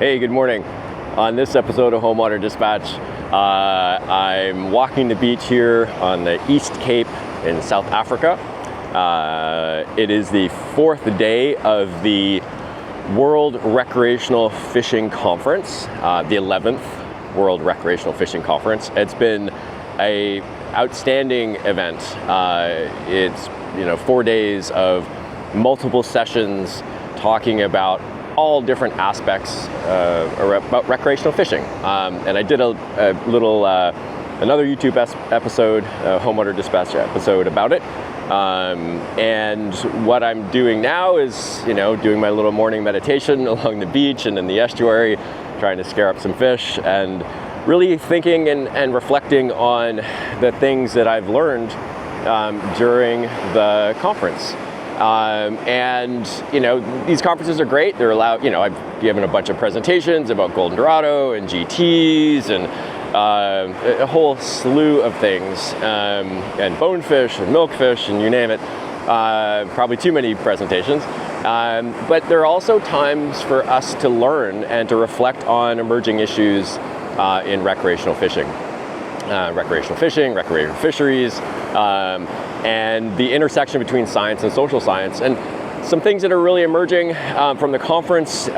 Hey, good morning. On this episode of Home Water Dispatch, I'm walking the beach here on the East Cape in South Africa. It is the fourth day of the World Recreational Fishing Conference, the 11th World Recreational Fishing Conference. It's been an outstanding event. It's 4 days of multiple sessions talking about all different aspects about recreational fishing. And I did a little, another YouTube episode, Home Water Dispatch episode about it. And what I'm doing now is, doing my little morning meditation along the beach and in the estuary, trying to scare up some fish and really thinking and reflecting on the things that I've learned during the conference. These conferences are great. They're allowed, I've given a bunch of presentations about golden dorado and GTs and a whole slew of things, and bonefish and milkfish and you name it. Probably too many presentations. But there are also times for us to learn and to reflect on emerging issues in recreational fishing. Recreational fisheries, and the intersection between science and social science. And some things that are really emerging from the conference,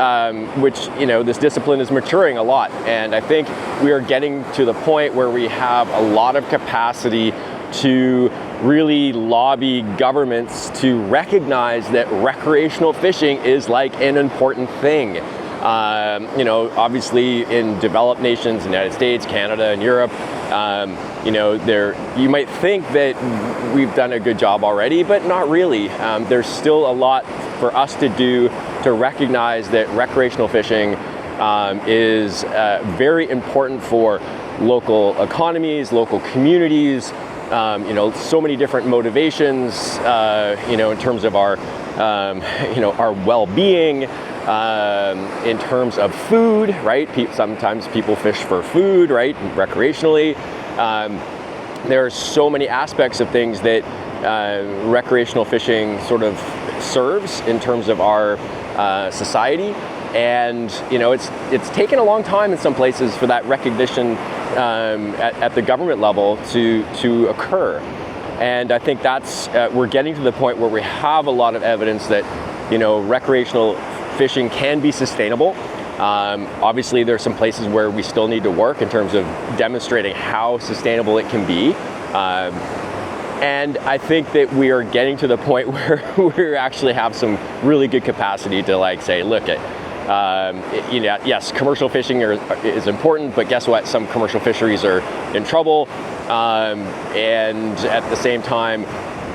which, this discipline is maturing a lot. And I think we are getting to the point where we have a lot of capacity to really lobby governments to recognize that recreational fishing is like an important thing. Obviously in developed nations, United States, Canada, and Europe, you might think that we've done a good job already, but not really. There's still a lot for us to do to recognize that recreational fishing is very important for local economies, local communities, so many different motivations, in terms of our well-being, in terms of food, right? Sometimes people fish for food, right? Recreationally. There are so many aspects of things that recreational fishing sort of serves in terms of our society. And, it's taken a long time in some places for that recognition at the government level to occur. And I think we're getting to the point where we have a lot of evidence that, recreational fishing can be sustainable. Obviously, there are some places where we still need to work in terms of demonstrating how sustainable it can be. And I think that we are getting to the point where we actually have some really good capacity to say, look at, yes, commercial fishing is important, but guess what? Some commercial fisheries are in trouble. And at the same time,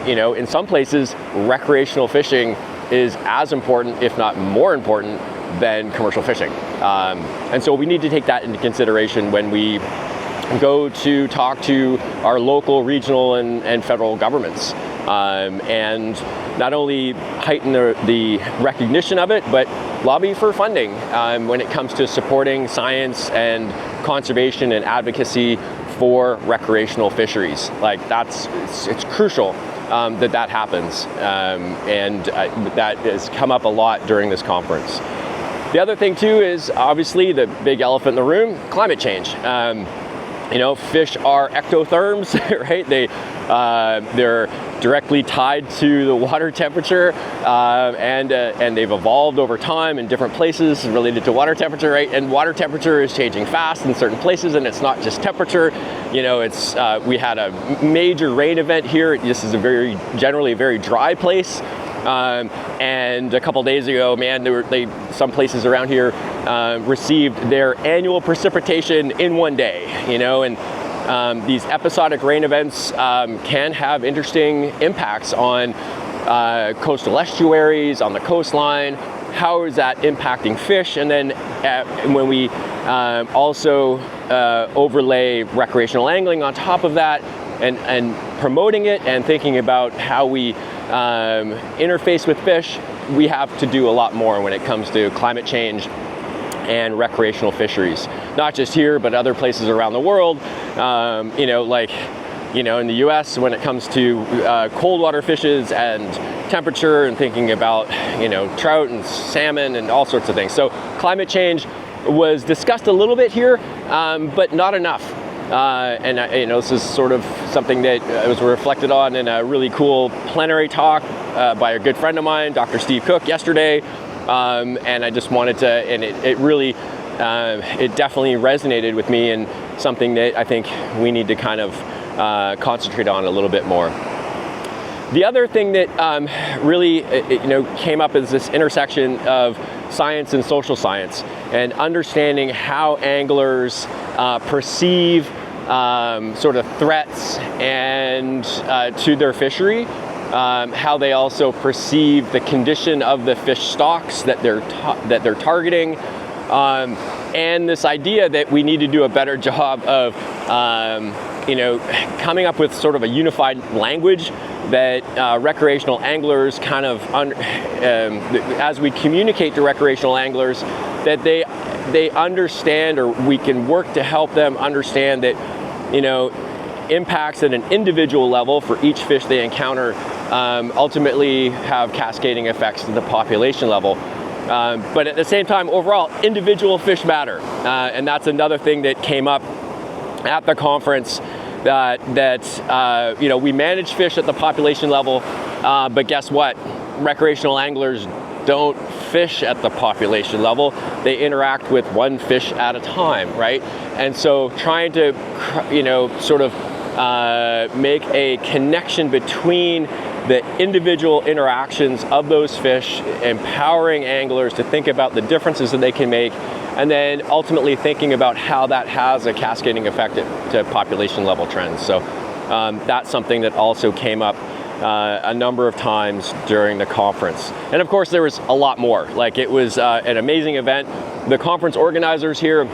in some places, recreational fishing is as important, if not more important, than commercial fishing. And so we need to take that into consideration when we go to talk to our local, regional, and federal governments. And not only heighten the recognition of it, but lobby for funding when it comes to supporting science and conservation and advocacy for recreational fisheries. It's crucial that happens, and that has come up a lot during this conference. The other thing too is obviously the big elephant in the room: climate change. Fish are ectotherms, right? They're directly tied to the water temperature, and they've evolved over time in different places related to water temperature, right? And water temperature is changing fast in certain places, and it's not just temperature. We had a major rain event here. This is generally a very dry place. And a couple days ago, some places around here received their annual precipitation in one day, and these episodic rain events can have interesting impacts on coastal estuaries, on the coastline. How is that impacting fish? And then when we also overlay recreational angling on top of that, and promoting it and thinking about how we interface with fish, we have to do a lot more when it comes to climate change and recreational fisheries. Not just here, but other places around the world. In the US, when it comes to cold water fishes and temperature, and thinking about, trout and salmon and all sorts of things. So climate change was discussed a little bit here, but not enough. And this is sort of something that was reflected on in a really cool plenary talk by a good friend of mine, Dr. Steve Cook, yesterday. And I just wanted to, and it really, it definitely resonated with me, and something that I think we need to kind of concentrate on a little bit more. The other thing that really came up is this intersection of science and social science, and understanding how anglers perceive sort of threats and to their fishery, how they also perceive the condition of the fish stocks that they're targeting, and this idea that we need to do a better job of coming up with sort of a unified language that recreational anglers kind of, as we communicate to recreational anglers, that they understand, or we can work to help them understand that, impacts at an individual level for each fish they encounter ultimately have cascading effects to the population level. But at the same time, overall, individual fish matter. And that's another thing that came up at the conference, that we manage fish at the population level, but guess what? Recreational anglers don't fish at the population level. They interact with one fish at a time, right? And so trying to, sort of make a connection between the individual interactions of those fish, empowering anglers to think about the differences that they can make, and then ultimately thinking about how that has a cascading effect to population level trends. So that's something that also came up a number of times during the conference. And of course, there was a lot more. Like, it was an amazing event. The conference organizers here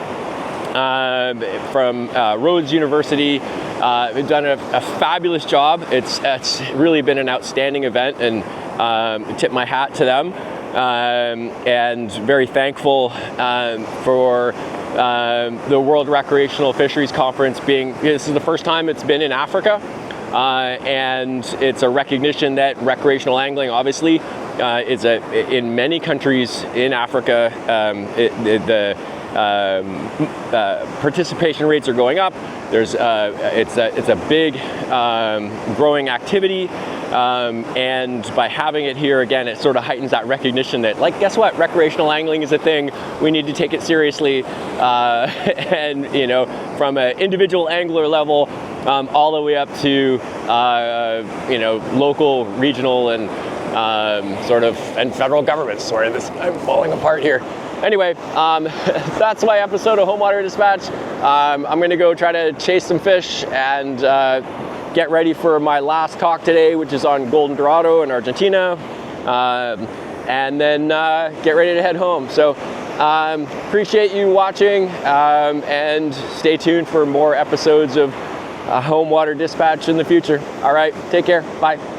from Rhodes University have done a fabulous job. It's really been an outstanding event, and tip my hat to them. And very thankful for the World Recreational Fisheries Conference this is the first time it's been in Africa. And it's a recognition that recreational angling, obviously, is in many countries in Africa, the participation rates are going up. It's a big growing activity, and by having it here again, it sort of heightens that recognition that, like, guess what? Recreational angling is a thing. We need to take it seriously, and from an individual angler level, all the way up to local, regional, and and federal governments. Sorry, I'm falling apart here. Anyway, that's my episode of Home Water Dispatch. I'm going to go try to chase some fish and get ready for my last talk today, which is on golden dorado in Argentina, and then get ready to head home. So appreciate you watching, and stay tuned for more episodes of Home Water Dispatch in the future. All right, take care. Bye.